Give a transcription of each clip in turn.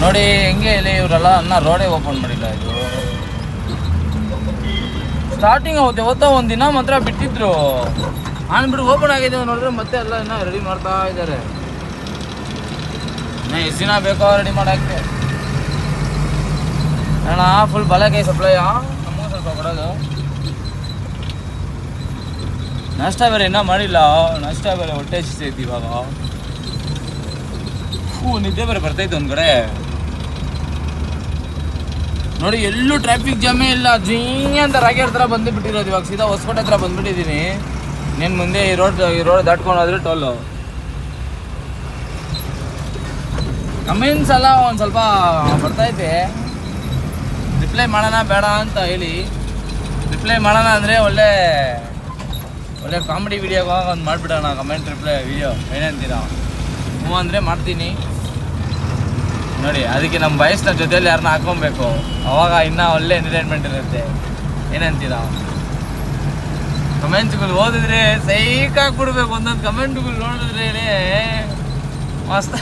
ನೋಡಿ ಹೆಂಗೆ ಇಲ್ಲಿ ಇವರೆಲ್ಲ ಅನ್ನ ರೋಡೇ ಓಪನ್ ಮಾಡಿಲ್ಲ. ಇದು ಸ್ಟಾರ್ಟಿಂಗ್ ಅವತ್ತು ಒಂದಿನ ಮಾತ್ರ ಬಿಟ್ಟಿದ್ರು, ಅಂದ್ಬಿಟ್ಟು ಓಪನ್ ಆಗಿದೆ ನೋಡಿದ್ರೆ ಮತ್ತೆ ಎಲ್ಲ ಇನ್ನ ರೆಡಿ ಮಾಡ್ತಾ ಇದ್ದಾರೆ. ಇನ್ನ ಎಷ್ಟು ದಿನ ಬೇಕೋ ರೆಡಿ ಮಾಡೋಕ್ಕೆ ಅಣ್ಣ. ಫುಲ್ ಬಲಕೈ ಸಪ್ಲೈ ನಮಗೂ ಸ್ವಲ್ಪ ಕೊಡೋದು. ನಾಷ್ಟ ಬೇರೆ ಇನ್ನೂ ಮಾಡಿಲ್ಲ, ನಾಷ್ಟ ಬೇರೆ ಹೊಟ್ಟೆ ಹಸಿತೈತಿ ಇವಾಗ. ನಿದ್ದೆ ಬೇರೆ ಬರ್ತೈತೆ ಒಂದು ಕಡೆ ನೋಡಿ. ಎಲ್ಲೂ ಟ್ರಾಫಿಕ್ ಜಾಮೇ ಇಲ್ಲ, ಜೀ ಅಂತ ರಾಗಿ ಹತ್ರ ಬಂದು ಬಿಟ್ಟಿರೋದು. ಇವಾಗ ಸೀದಾ ಹೊಸಕೋಟೆ ಹತ್ರ ಬಂದ್ಬಿಟ್ಟಿದ್ದೀನಿ. ನೀನು ಮುಂದೆ ಈ ರೋಡ್ ದಾಟ್ಕೊಂಡು ಹೋದ್ರೆ ಟೋಲು. ಕಮೆಂಟ್ಸ್ ಎಲ್ಲ ಒಂದು ಸ್ವಲ್ಪ ಬರ್ತೈತೆ, ರಿಪ್ಲೈ ಮಾಡೋಣ ಬೇಡ ಅಂತ ಹೇಳಿ. ರಿಪ್ಲೈ ಮಾಡೋಣ ಅಂದರೆ ಒಳ್ಳೆ ಕಾಮಿಡಿ ವಿಡಿಯೋಗೆ ಒಂದು ಮಾಡಿಬಿಡೋಣ ಕಮೆಂಟ್ ರಿಪ್ಲೈ ವಿಡಿಯೋ. ಏನಂತೀರಾ? ಹ್ಞೂ ಅಂದರೆ ಮಾಡ್ತೀನಿ ನೋಡಿ. ಅದಕ್ಕೆ ನಮ್ಮ ವಯಸ್ಸಿನ ಜೊತೆಯಲ್ಲಿ ಯಾರನ್ನ ಹಾಕೊಬೇಕು, ಅವಾಗ ಇನ್ನೂ ಒಳ್ಳೆ ಎಂಟರ್ಟೈನ್ಮೆಂಟ್ ಇರುತ್ತೆ. ಏನಂತೀರಾ? ಕಮೆಂಟ್ಸ್ಗಳು ಓದಿದ್ರೆ ಸೈಕಾಗಿ ಬಿಡ್ಬೇಕು. ಒಂದೊಂದು ಕಮೆಂಟ್ಗಳು ನೋಡಿದ್ರೆ ಮಸ್ತ್.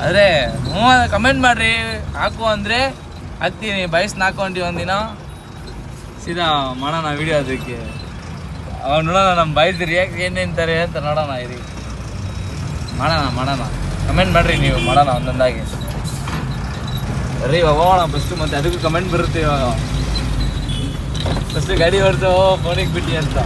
ಆದರೆ ಹ್ಞೂ ಕಮೆಂಟ್ ಮಾಡಿರಿ, ಹಾಕು ಅಂದರೆ ಹಾಕ್ತೀನಿ. ಬಯಸ್ನ ಹಾಕ್ಕೊಂಡು ಒಂದಿನ ಸೀದಾ ಮಾಡೋಣ ವಿಡಿಯೋ. ಅದಕ್ಕೆ ಅವಾಗ ನೋಡೋಣ ನಮ್ಮ ಬಯಸ್ದು ರಿಯಾಕ್ಟ್ ಏನೇಂತಾರೆ ಅಂತ ನೋಡೋಣ. ಇರಿ ಮಾಡೋಣ. ಕಮೆಂಟ್ ಮಾಡಿರಿ ನೀವು, ಮಾಡೋಣ ಒಂದೊಂದಾಗಿ. ಸರಿ ಇವಾಗ ಹೋಗೋಣ ಫಸ್ಟು, ಮತ್ತು ಅದಕ್ಕೂ ಕಮೆಂಟ್ ಬರುತ್ತೆ ಇವಾಗ. ಫಸ್ಟು ಗಾಡಿ ಹೊಡೆದು ಫೋನಿಗೆ ಬಿಟ್ಟು ಅಂತ.